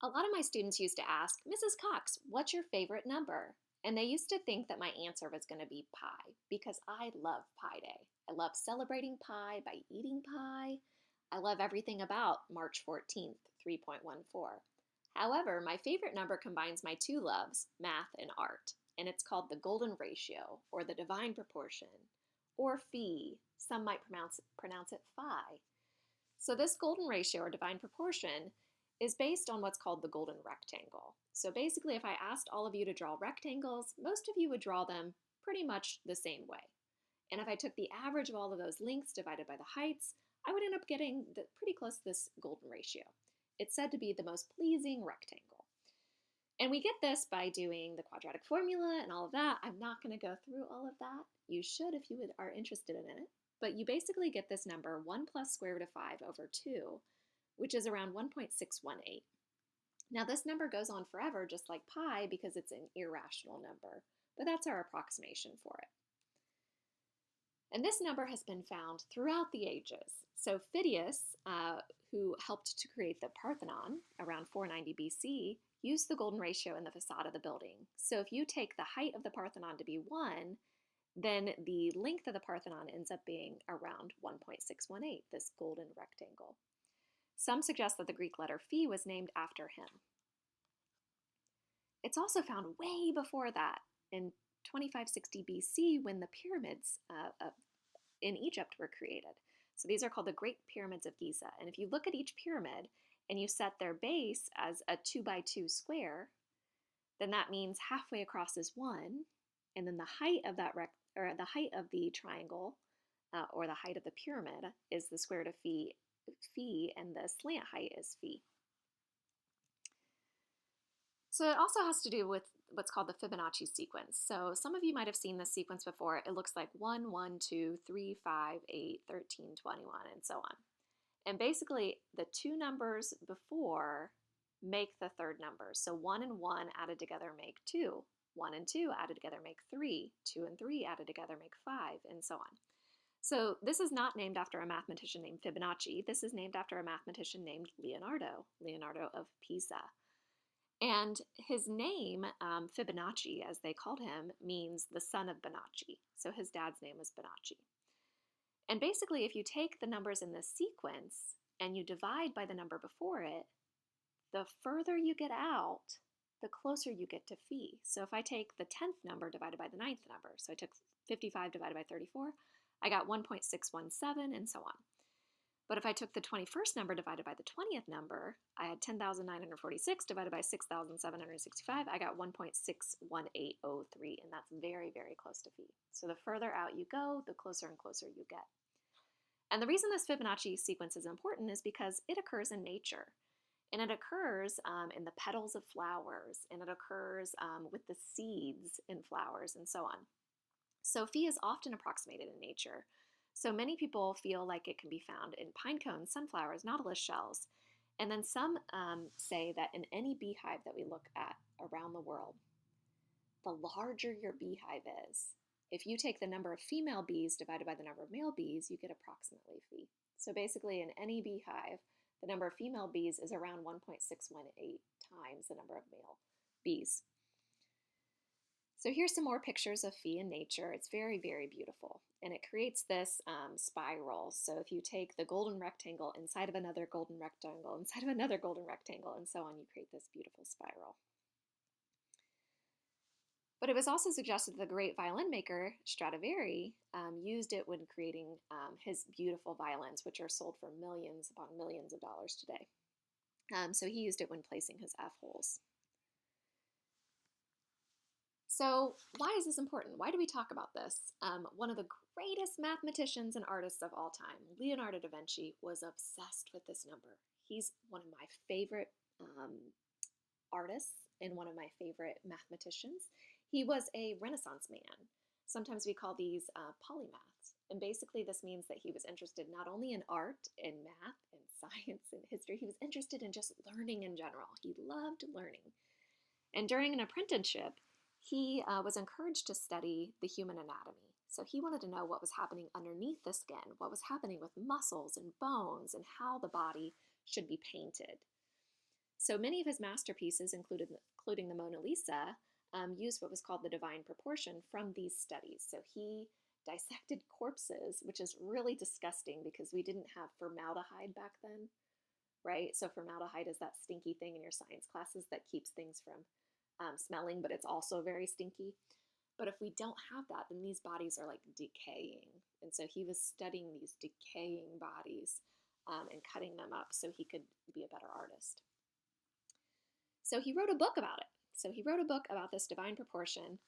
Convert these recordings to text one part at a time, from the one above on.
A lot of my students used to ask, Mrs. Cox, what's your favorite number? And they used to think that my answer was going to be pi because I love Pi Day. I love celebrating pi by eating pie. I love everything about March 14th, 3.14. However, my favorite number combines my two loves, math and art, and it's called the golden ratio or the divine proportion or phi. Some might pronounce it phi. So, this golden ratio or divine proportion is based on what's called the golden rectangle. So, basically, if I asked all of you to draw rectangles, most of you would draw them pretty much the same way. And if I took the average of all of those lengths divided by the heights, I would end up getting pretty close to this golden ratio. It's said to be the most pleasing rectangle. And we get this by doing the quadratic formula and all of that. I'm not going to go through all of that. You should if you are interested in it. But you basically get this number 1 plus square root of 5 over 2, which is around 1.618. Now this number goes on forever just like pi because it's an irrational number, but that's our approximation for it. And this number has been found throughout the ages. So Phidias, who helped to create the Parthenon around 490 BC, used the golden ratio in the facade of the building. So if you take the height of the Parthenon to be 1, then the length of the Parthenon ends up being around 1.618, this golden rectangle. Some suggest that the Greek letter phi was named after him. It's also found way before that, in 2560 BC, when the pyramids in Egypt were created. So these are called the Great Pyramids of Giza. And if you look at each pyramid and you set their base as a 2 by 2 square, then that means halfway across is 1, and then the height of that the height of the triangle or the height of the pyramid is the square root of phi, and the slant height is phi. So it also has to do with what's called the Fibonacci sequence. So some of you might have seen this sequence before. It looks like 1, 1, 2, 3, 5, 8, 13, 21, and so on. And basically, the two numbers before make the third number. So 1 and 1 added together make 2. 1 and 2 added together make 3. 2 and 3 added together make 5, and so on. So this is not named after a mathematician named Fibonacci. This is named after a mathematician named Leonardo of Pisa. And his name, Fibonacci, as they called him, means the son of Bonacci. So his dad's name was Bonacci. And basically, if you take the numbers in this sequence and you divide by the number before it, the further you get out, the closer you get to phi. So if I take the 10th number divided by the 9th number, so I took 55 divided by 34, I got 1.617, and so on. But if I took the 21st number divided by the 20th number, I had 10,946 divided by 6,765, I got 1.61803, and that's very, very close to phi. So the further out you go, the closer and closer you get. And the reason this Fibonacci sequence is important is because it occurs in nature. And it occurs in the petals of flowers, and it occurs with the seeds in flowers, and so on. So phi is often approximated in nature. So many people feel like it can be found in pine cones, sunflowers, nautilus shells. And then some say that in any beehive that we look at around the world, the larger your beehive is, if you take the number of female bees divided by the number of male bees, you get approximately phi. So basically in any beehive, the number of female bees is around 1.618 times the number of male bees. So here's some more pictures of phi in nature. It's very, very beautiful. And it creates this spiral. So if you take the golden rectangle inside of another golden rectangle, inside of another golden rectangle, and so on, you create this beautiful spiral. But it was also suggested that the great violin maker, Stradivari, used it when creating his beautiful violins, which are sold for millions upon millions of dollars today. So he used it when placing his F-holes. So why is this important? Why do we talk about this? One of the greatest mathematicians and artists of all time, Leonardo da Vinci, was obsessed with this number. He's one of my favorite artists and one of my favorite mathematicians. He was a Renaissance man. Sometimes we call these polymaths. And basically this means that he was interested not only in art and math and science and history, he was interested in just learning in general. He loved learning. And during an apprenticeship, he was encouraged to study the human anatomy. So he wanted to know what was happening underneath the skin, what was happening with muscles and bones, and how the body should be painted. So many of his masterpieces, including the Mona Lisa, used what was called the divine proportion from these studies. So he dissected corpses, which is really disgusting because we didn't have formaldehyde back then, right? So formaldehyde is that stinky thing in your science classes that keeps things from smelling, but it's also very stinky. But if we don't have that, then these bodies are like decaying. And so he was studying these decaying bodies and cutting them up so he could be a better artist. So he wrote a book about it. So he wrote a book about this divine proportion.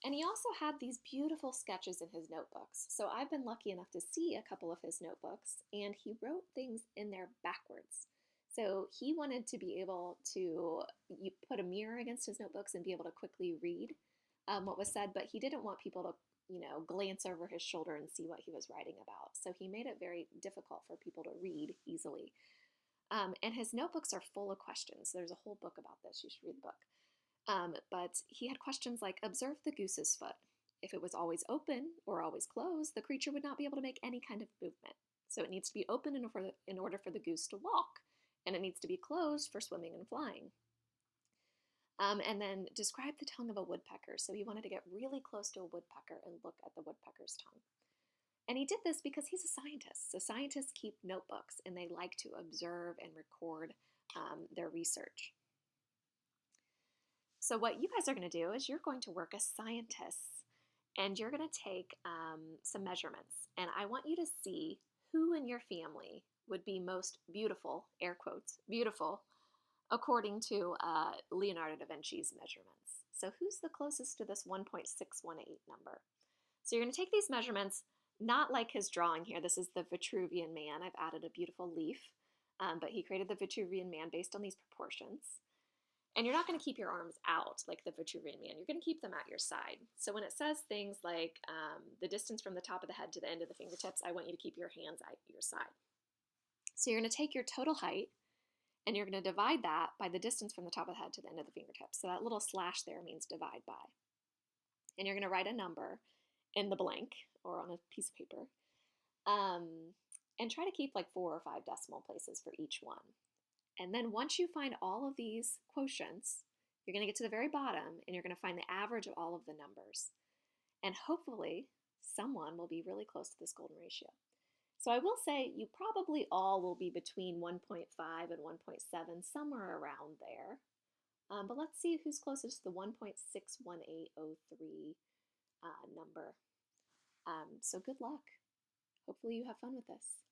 And he also had these beautiful sketches in his notebooks. So I've been lucky enough to see a couple of his notebooks, and he wrote things in there backwards. So he wanted to be able to put a mirror against his notebooks and be able to quickly read what was said, but he didn't want people to, glance over his shoulder and see what he was writing about. So he made it very difficult for people to read easily. And his notebooks are full of questions. There's a whole book about this. You should read the book. But he had questions like, observe the goose's foot. If it was always open or always closed, the creature would not be able to make any kind of movement. So it needs to be open in order for the goose to walk, and it needs to be closed for swimming and flying. And then describe the tongue of a woodpecker. So he wanted to get really close to a woodpecker and look at the woodpecker's tongue. And he did this because he's a scientist. So scientists keep notebooks, and they like to observe and record their research. So what you guys are going to do is you're going to work as scientists, and you're going to take some measurements. And I want you to see who in your family would be most beautiful, air quotes, beautiful, according to Leonardo da Vinci's measurements. So who's the closest to this 1.618 number? So you're going to take these measurements, not like his drawing here. This is the Vitruvian Man. I've added a beautiful leaf, but he created the Vitruvian Man based on these proportions. And you're not going to keep your arms out like the Vitruvian Man. You're going to keep them at your side. So when it says things like the distance from the top of the head to the end of the fingertips, I want you to keep your hands at your side. So you're going to take your total height, and you're going to divide that by the distance from the top of the head to the end of the fingertips. So that little slash there means divide by. And you're going to write a number in the blank or on a piece of paper. And try to keep like 4 or 5 decimal places for each one. And then once you find all of these quotients, you're going to get to the very bottom, and you're going to find the average of all of the numbers. And hopefully someone will be really close to this golden ratio. So I will say you probably all will be between 1.5 and 1.7, somewhere around there. But let's see who's closest to the 1.61803 number. So good luck. Hopefully you have fun with this.